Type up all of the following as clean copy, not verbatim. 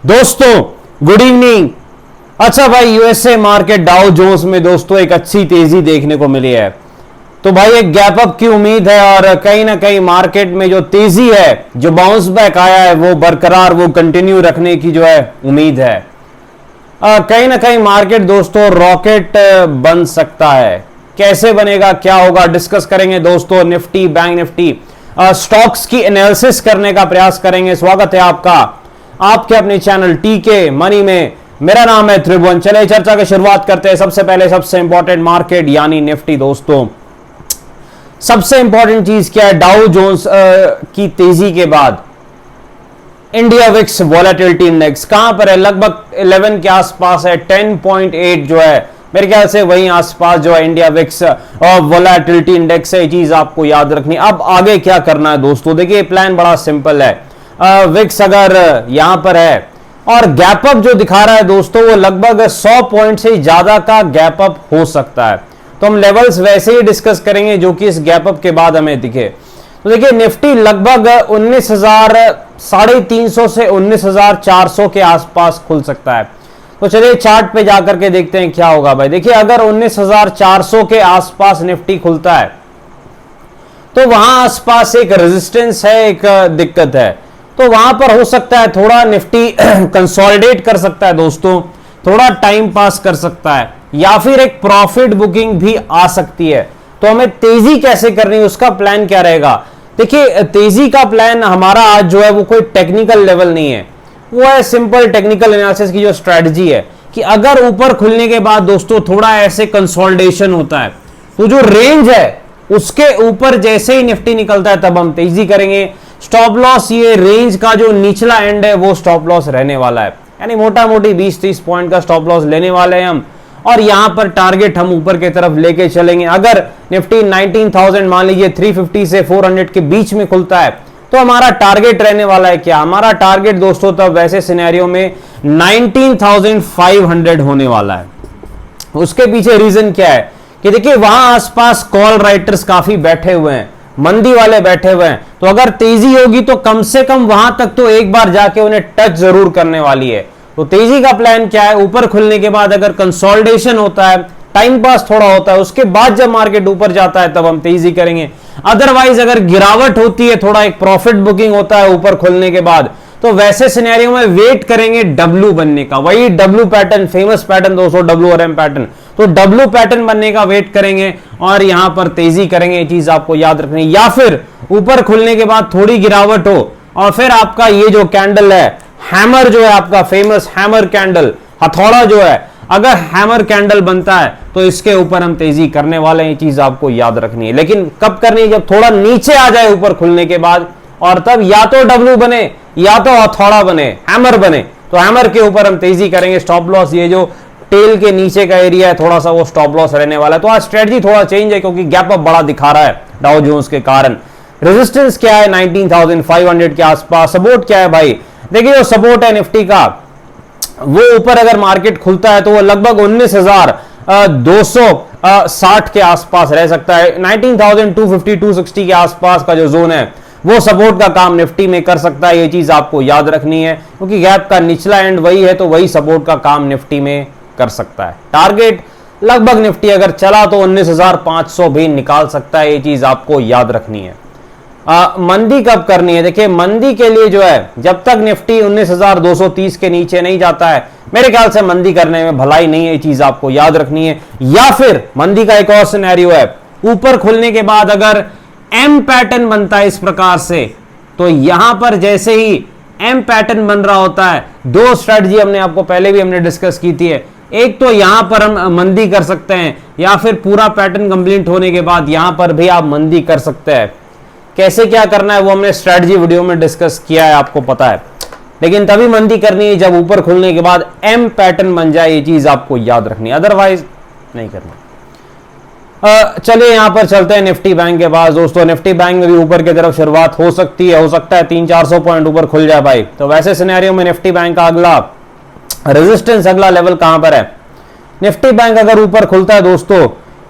दोस्तों good evening. अच्छा भाई, यूएसए मार्केट डाउ जोन्स में दोस्तों एक अच्छी तेजी देखने को मिली है। तो भाई एक गैप अप की उम्मीद है और कहीं ना कहीं मार्केट में जो तेजी है, जो बाउंस बैक आया है, वो बरकरार, वो कंटिन्यू रखने की जो है उम्मीद है। कहीं ना कहीं मार्केट दोस्तों रॉकेट बन सकता है। कैसे बनेगा, क्या होगा, डिस्कस करेंगे दोस्तों। निफ्टी, बैंक निफ्टी, स्टॉक्स की एनालिसिस करने का प्रयास करेंगे। स्वागत है आपका आपके अपने चैनल टीके मनी में। मेरा नाम है त्रिभुवन। चले चर्चा की शुरुआत करते हैं। सबसे पहले सबसे इंपॉर्टेंट मार्केट यानी निफ्टी दोस्तों। सबसे इंपॉर्टेंट चीज क्या है, डाउ जोन्स की तेजी के बाद इंडिया विक्स वॉलेटिलिटी इंडेक्स कहां पर है, लगभग 11 के आसपास है। 10.8 जो है मेरे ख्याल से वहीं आसपास जो है इंडिया विक्स वॉलेटिलिटी इंडेक्स है। ये चीज आपको याद रखनी। अब आगे क्या करना है दोस्तों, देखिए प्लान बड़ा सिंपल है। विक्स अगर यहां पर है और गैप अप जो दिखा रहा है दोस्तों, वो लगभग 100 पॉइंट से ज्यादा का गैप अप हो सकता है। तो हम लेवल्स वैसे ही डिस्कस करेंगे जो कि इस गैप अप के बाद हमें दिखे। तो देखिए निफ्टी लगभग 19,350 से 19,400 के आसपास खुल सकता है। तो चलिए चार्ट पे जाकर के देखते हैं क्या होगा भाई। देखिए अगर 19,400 के आसपास निफ्टी खुलता है तो वहां आसपास एक रेजिस्टेंस है, एक दिक्कत है। तो वहां पर हो सकता है थोड़ा निफ्टी कंसोलिडेट कर सकता है दोस्तों, थोड़ा टाइम पास कर सकता है, या फिर एक प्रॉफिट बुकिंग भी आ सकती है। तो हमें तेजी कैसे करनी है, उसका प्लान क्या रहेगा। देखिए तेजी का प्लान हमारा आज जो है वो कोई टेक्निकल लेवल नहीं है, वो है सिंपल टेक्निकल एनालिसिस की जो स्ट्रेटजी है कि अगर ऊपर खुलने के बाद दोस्तों थोड़ा ऐसे कंसोलिडेशन होता है तो जो रेंज है उसके ऊपर जैसे ही निफ्टी निकलता है तब हम तेजी करेंगे। स्टॉप लॉस, ये रेंज का जो निचला एंड है वो स्टॉप लॉस रहने वाला है, यानी मोटा मोटी 20-30 पॉइंट का स्टॉप लॉस लेने वाले हैं हम। और यहां पर टारगेट हम ऊपर की तरफ लेके चलेंगे। अगर निफ्टी 19,000 मान लीजिए 350 से 400 के बीच में खुलता है तो हमारा टारगेट रहने वाला है क्या, हमारा टारगेट दोस्तों तब वैसे सिनेरियो में 19,500 होने वाला है। उसके पीछे रीजन क्या है कि देखिए वहां आसपास कॉल राइटर्स काफी बैठे हुए हैं, मंदी वाले बैठे हुए हैं। तो अगर तेजी होगी तो कम से कम वहां तक तो एक बार जाके उन्हें टच जरूर करने वाली है। तो तेजी का प्लान क्या है, ऊपर खुलने के बाद अगर कंसोलिडेशन होता है, टाइम पास थोड़ा होता है, उसके बाद जब मार्केट ऊपर जाता है तब हम तेजी करेंगे। अदरवाइज अगर गिरावट होती है, थोड़ा एक प्रॉफिट बुकिंग होता है ऊपर खुलने के बाद, तो वैसे सिनेरियो में वेट करेंगे डब्ल्यू बनने का। वही डब्ल्यू पैटर्न, फेमस पैटर्न दोस्तों, डब्ल्यू और एम पैटर्न। तो डब्ल्यू पैटर्न बनने का वेट करेंगे और यहां पर तेजी करेंगे। ये चीज आपको याद रखनी। या फिर ऊपर खुलने के बाद थोड़ी गिरावट हो और फिर आपका ये जो कैंडल है, हैमर जो है आपका फेमस हैमर कैंडल, हथौड़ा जो है, अगर हैमर कैंडल बनता है तो इसके ऊपर हम तेजी करने वाले हैं। ये चीज आपको याद रखनी है। लेकिन कब करनी है, जब थोड़ा नीचे आ जाए ऊपर खुलने के बाद, और तब या तो डब्ल्यू बने या तो हथौड़ा बने, हैमर बने। तो हैमर के ऊपर हम तेजी करेंगे। स्टॉप लॉस, ये जो टेल के नीचे का एरिया है थोड़ा सा वो स्टॉप लॉस रहने वाला है। तो आज स्ट्रेटजी थोड़ा चेंज है क्योंकि गैप अप बड़ा दिखा रहा है डाउ जोन्स के कारण। रेजिस्टेंस क्या है 19,500 के आसपास। सपोर्ट क्या है भाई, देखिए जो सपोर्ट है निफ्टी का, वो ऊपर अगर मार्केट खुलता है तो वो लगभग 19,260 के आसपास रह सकता है। 19,250-260 के आसपास का जो जोन है वो सपोर्ट का काम निफ्टी में कर सकता है। ये चीज आपको याद रखनी है क्योंकि गैप का निचला एंड वही है, तो वही सपोर्ट का काम निफ्टी में कर सकता है। टारगेट लगभग निफ्टी अगर चला तो 19,500 भी निकाल सकता है। ये चीज आपको याद रखनी है। मंदी कब करनी है, देखिए मंदी के लिए जो है जब तक निफ्टी 19,230 के नीचे नहीं जाता है, मेरे ख्याल से मंदी करने में भलाई नहीं है। ये चीज आपको याद रखनी है। या फिर मंदी का एक और सिनेरियो है, ऊपर खुलने के बाद अगर एम पैटर्न बनता है इस प्रकार से, तो यहां पर जैसे ही एम पैटर्न बन रहा होता है, दो स्ट्रेटजी हमने आपको पहले भी हमने डिस्कस की थी। एक तो यहां पर हम मंदी कर सकते हैं, या फिर पूरा पैटर्न कंप्लीट होने के बाद यहां पर भी आप मंदी कर सकते हैं। कैसे क्या करना है वो हमने स्ट्रेटजी वीडियो में डिस्कस किया है, आपको पता है। लेकिन तभी मंदी करनी है जब ऊपर खुलने के बाद एम पैटर्न बन जाए। ये चीज आपको याद रखनी है, अदरवाइज नहीं करना। चलिए यहां पर चलते हैं निफ्टी बैंक के पास दोस्तों। निफ्टी बैंक में भी ऊपर की तरफ शुरुआत हो सकती है, हो सकता है 300-400 पॉइंट ऊपर खुल जाए भाई। तो वैसे सिनेरियो में निफ्टी बैंक का अगला रेजिस्टेंस, अगला लेवल कहां पर है। निफ्टी बैंक अगर ऊपर खुलता है दोस्तों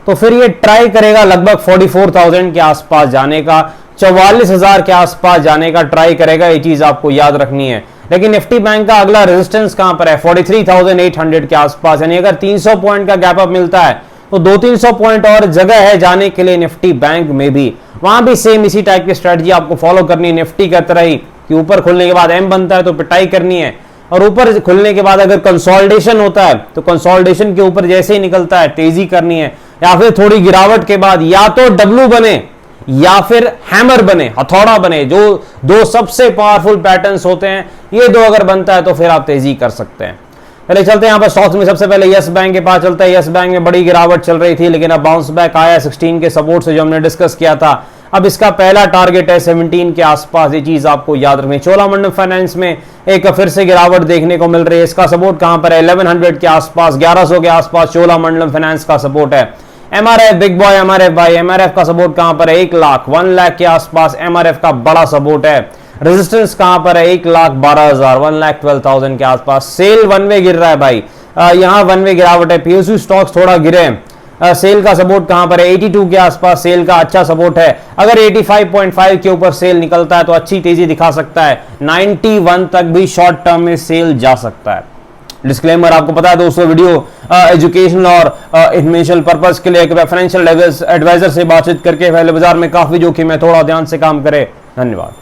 तो फिर ये ट्राई करेगा लगभग 44,000 के आसपास जाने का, 44,000 के आसपास जाने का ट्राई करेगा। ये चीज आपको याद रखनी है। लेकिन निफ्टी बैंक का अगला रेजिस्टेंस कहां पर है 43,800 के आसपास, यानी अगर 300 पॉइंट का गैप अप मिलता है तो 200-300 पॉइंट और जगह है जाने के लिए निफ्टी बैंक में भी। वहां भी सेम इसी टाइप की स्ट्रेटजी आपको फॉलो करनी है निफ्टी की तरह ही, कि ऊपर खुलने के बाद एम बनता है तो पिटाई करनी है, और ऊपर खुलने के बाद अगर कंसोलिडेशन होता है तो कंसोलिडेशन के ऊपर जैसे ही निकलता है तेजी करनी है, या फिर थोड़ी गिरावट के बाद या तो डब्लू बने या फिर हैमर बने, हथौड़ा बने, जो दो सबसे पावरफुल पैटर्न्स होते हैं, ये दो अगर बनता है तो फिर आप तेजी कर सकते हैं। चलिए चलते हैं यहाँ पर स्टॉक्स में। सबसे पहले यस बैंक के पास चलता है। यस बैंक में बड़ी गिरावट चल रही थी लेकिन अब बाउंस बैक आया 16 के सपोर्ट से, जो हमने डिस्कस किया था। अब इसका पहला टारगेट है 17 के आसपास, ये चीज आपको याद रखनी है। चोलामंडलम फाइनेंस में एक फिर से गिरावट देखने को मिल रही है, इसका सपोर्ट कहां पर है 1100 के आसपास, 1100 के आसपास चोलामंडलम फाइनेंस का सपोर्ट है। एमआरएफ बिग बॉय एमआरएफ भाई, एमआरएफ का सपोर्ट कहां पर है 1 लाख के आसपास, एमआरएफ का बड़ा सपोर्ट है। रेजिस्टेंस कहां पर है 1,12,000, 1,12,000 के आसपास। सेल वन वे गिर रहा है भाई, यहां वन वे गिरावट है, पीएसयू स्टॉक्स थोड़ा गिरे। सेल का सपोर्ट कहां पर है 82 के आसपास, सेल का अच्छा सपोर्ट है। अगर 85.5 के ऊपर सेल निकलता है तो अच्छी तेजी दिखा सकता है, 91 तक भी शॉर्ट टर्म में सेल जा सकता है। डिस्क्लेमर आपको पता है दोस्तों, वीडियो एजुकेशनल और इन्फॉर्मेशनल पर्पस के लिए, एक फाइनेंशियल एडवाइजर से बातचीत करके पहले बाजार में काफी जोखिम है, थोड़ा ध्यान से काम करें। धन्यवाद।